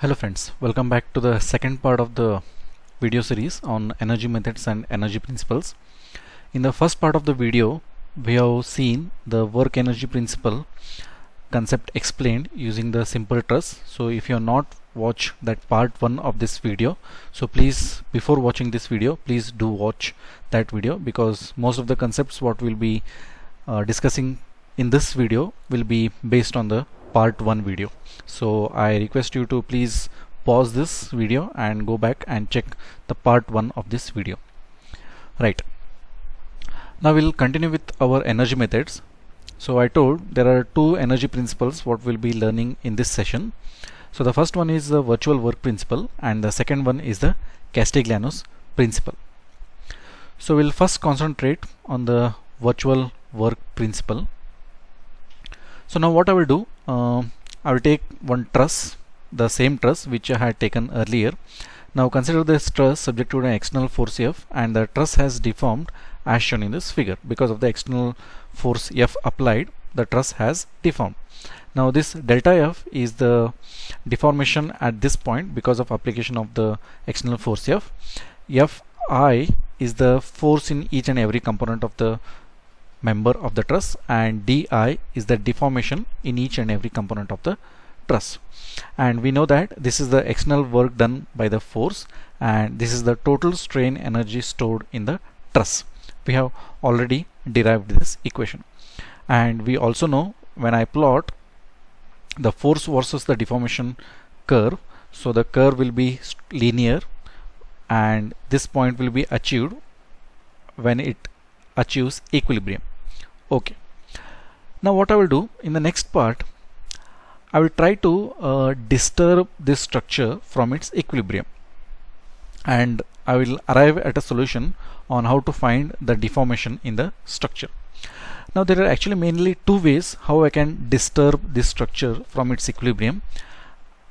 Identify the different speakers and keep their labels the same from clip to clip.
Speaker 1: Hello friends, welcome back to the second part of the video series on energy methods and energy principles. In the first part of the video, we have seen the work energy principle concept explained using the simple truss. So if you have not watched that part 1 of this video, so please, before watching this video, please do watch that video, because most of the concepts what we'll be discussing in this video will be based on the part 1 video. So I request you to please pause this video and go back and check the part 1 of this video. Right, now we'll continue with our energy methods. So I told there are two energy principles what we'll be learning in this session. So the first one is the virtual work principle and the second one is the Castigliano's principle. So we'll first concentrate on the virtual work principle. So now what I will do, I will take one truss, the same truss which I had taken earlier. Now consider this truss subject to an external force F, and the truss has deformed as shown in this figure. Because of the external force F applied, the truss has deformed. Now this delta F is the deformation at this point because of application of the external force F. Fi is the force in each and every component of the member of the truss, and di is the deformation in each and every component of the truss. And we know that this is the external work done by the force, and this is the total strain energy stored in the truss. We have already derived this equation, and we also know when I plot the force versus the deformation curve, so the curve will be linear and this point will be achieved when it achieves equilibrium. Okay, now what I will do in the next part, I will try to disturb this structure from its equilibrium, and I will arrive at a solution on how to find the deformation in the structure. Now there are actually mainly two ways how I can disturb this structure from its equilibrium.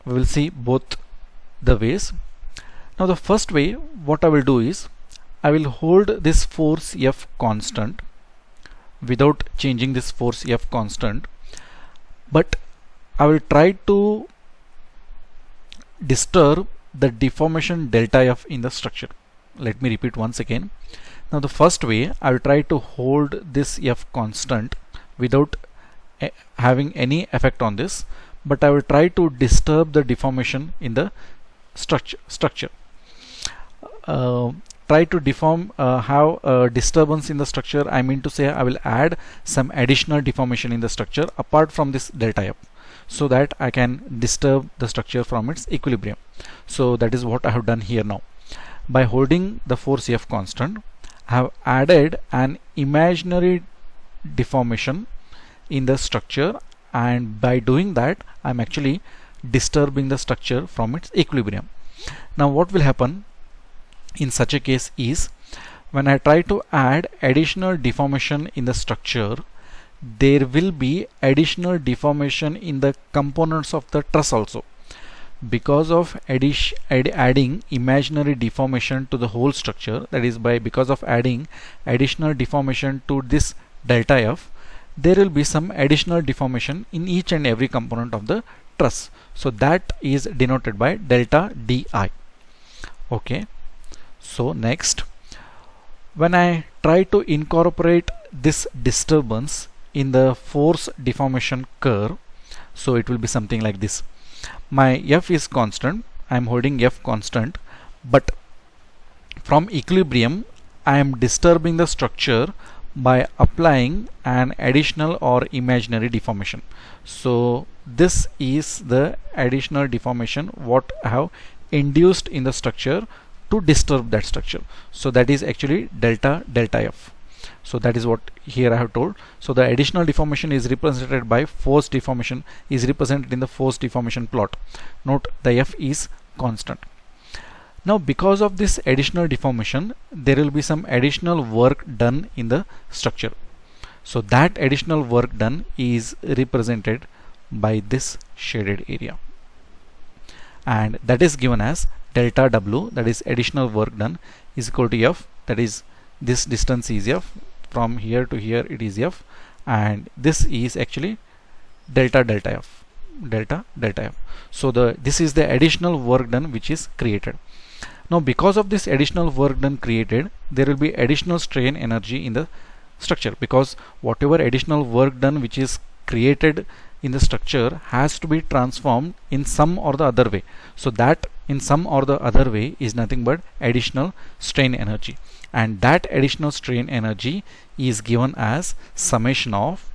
Speaker 1: We will see both the ways. Now the first way, what I will do is I will hold this force F constant without changing this force F constant, but I will try to disturb the deformation delta F in the structure. Let me repeat once again. Now the first way, I will try to hold this F constant without having any effect on this, but I will try to disturb the deformation in the structure. Try to deform, have a disturbance in the structure. I mean to say I will add some additional deformation in the structure apart from this delta F, so that I can disturb the structure from its equilibrium. So that is what I have done here now. By holding the force F constant, I have added an imaginary deformation in the structure, and by doing that I am actually disturbing the structure from its equilibrium. Now what will happen in such a case is, when I try to add additional deformation in the structure, there will be additional deformation in the components of the truss also. Because of adding imaginary deformation to the whole structure, that is because of adding additional deformation to this delta F, there will be some additional deformation in each and every component of the truss. So that is denoted by delta di. Okay. So next, when I try to incorporate this disturbance in the force deformation curve, so it will be something like this. My F is constant, I am holding F constant, but from equilibrium I am disturbing the structure by applying an additional or imaginary deformation. So this is the additional deformation what I have induced in the structure to disturb that structure. So that is actually delta F. So that is what here I have told. So the additional deformation is represented by force deformation, is represented in the force deformation plot. Note the F is constant. Now because of this additional deformation, there will be some additional work done in the structure. So that additional work done is represented by this shaded area, and that is given as delta W, that is additional work done, is equal to F, that is this distance is F, from here to here it is F, and this is actually delta F. delta delta F. So this is the additional work done which is created. Now because of this additional work done created, there will be additional strain energy in the structure, because whatever additional work done which is created in the structure has to be transformed in some or the other way. So that in some or the other way is nothing but additional strain energy, and that additional strain energy is given as summation of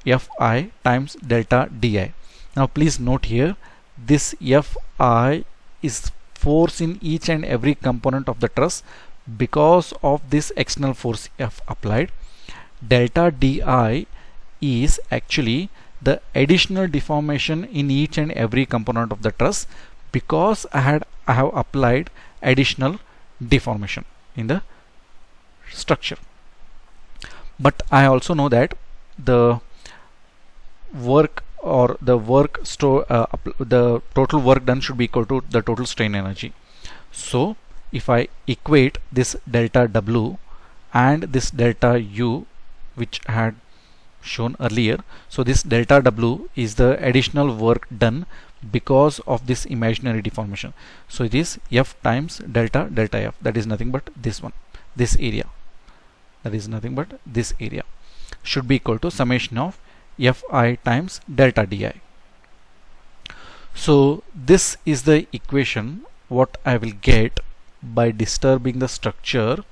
Speaker 1: Fi times delta di. Now please note here, this Fi is force in each and every component of the truss because of this external force F applied. Delta di is actually the additional deformation in each and every component of the truss because I have applied additional deformation in the structure. But I also know that the work or the the total work done should be equal to the total strain energy. So if I equate this delta W and this delta U which I had shown earlier, so this delta W is the additional work done because of this imaginary deformation. So it is F times delta delta F, that is nothing but this one, this area, that is nothing but this area, should be equal to summation of Fi times delta di. So this is the equation what I will get by disturbing the structure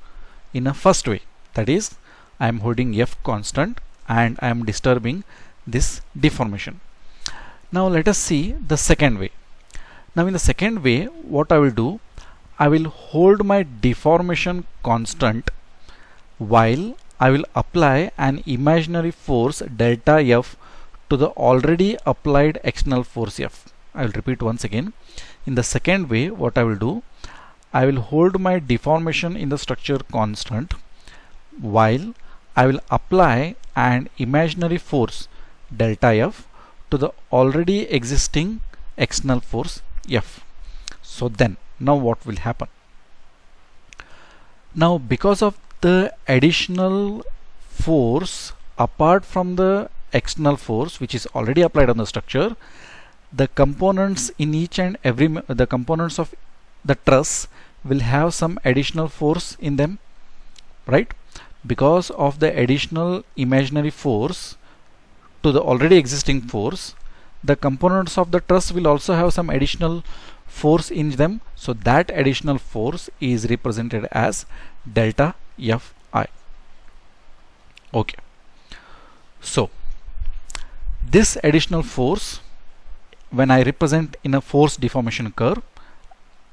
Speaker 1: in a first way, that is I am holding F constant and I am disturbing this deformation. Now let us see the second way. Now in the second way, what I will do, I will hold my deformation constant while I will apply an imaginary force delta F to the already applied external force F. I will repeat once again. In the second way, what I will do, I will hold my deformation in the structure constant while I will apply an imaginary force delta F to the already existing external force F. So then, now what will happen? Now because of the additional force apart from the external force which is already applied on the structure, the components in each and every the components of the truss will have some additional force in them, right? Because of the additional imaginary force to the already existing force, the components of the truss will also have some additional force in them. So that additional force is represented as delta Fi. Okay. So this additional force, when I represent in a force deformation curve,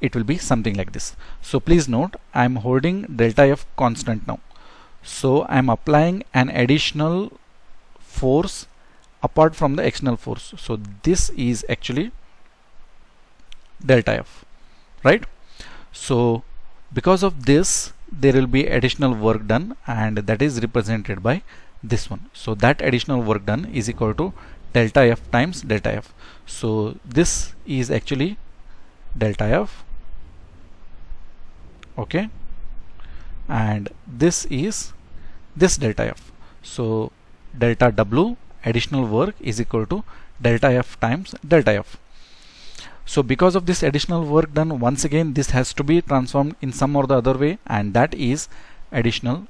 Speaker 1: it will be something like this. So please note, I am holding delta F constant now. So I am applying an additional force apart from the external force. So this is actually delta F, right? So because of this, there will be additional work done, and that is represented by this one. So that additional work done is equal to delta F times delta F. So this is actually delta F, okay, and this is this delta F. So delta W additional work is equal to delta F times delta F. So because of this additional work done, once again this has to be transformed in some or the other way, and that is additional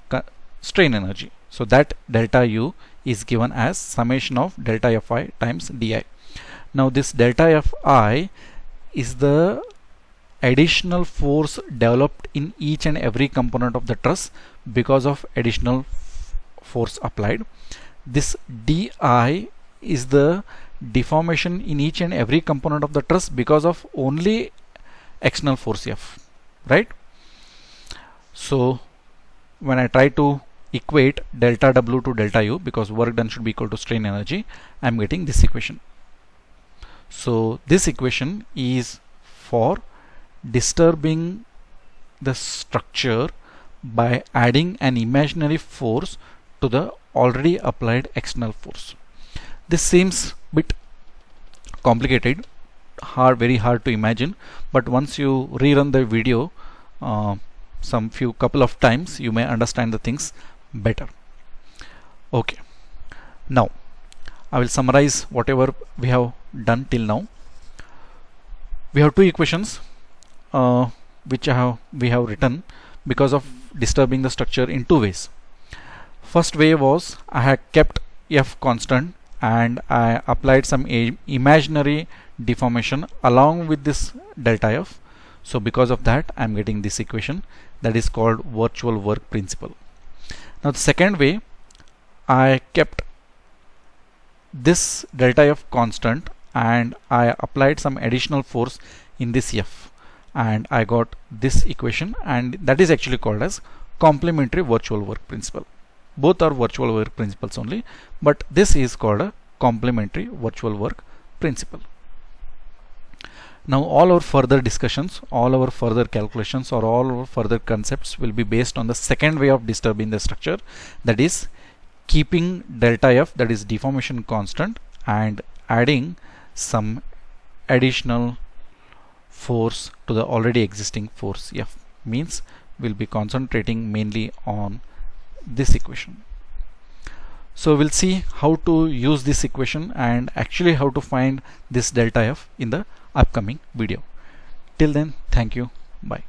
Speaker 1: strain energy. So that delta U is given as summation of delta Fi times di. Now this delta Fi is the additional force developed in each and every component of the truss because of additional force applied. This di is the deformation in each and every component of the truss because of only external force F, right? So when I try to equate delta W to delta U, because work done should be equal to strain energy, I am getting this equation. So this equation is for disturbing the structure by adding an imaginary force to the already applied external force. This seems bit complicated, very hard to imagine, but once you rerun the video couple of times, you may understand the things better. Okay, now I will summarize whatever we have done till now. We have two equations which we have written because of disturbing the structure in two ways. First way was I had kept F constant and I applied some imaginary deformation along with this delta F. So because of that I am getting this equation that is called virtual work principle. Now the second way, I kept this delta F constant and I applied some additional force in this F and I got this equation, and that is actually called as complementary virtual work principle. Both are virtual work principles only, but this is called a complementary virtual work principle. Now all our further discussions, all our further calculations or all our further concepts will be based on the second way of disturbing the structure, that is keeping delta F, that is deformation constant, and adding some additional force to the already existing force F. Means we'll be concentrating mainly on this equation. So we'll see how to use this equation and actually how to find this delta F in the upcoming video. Till then, thank you. Bye.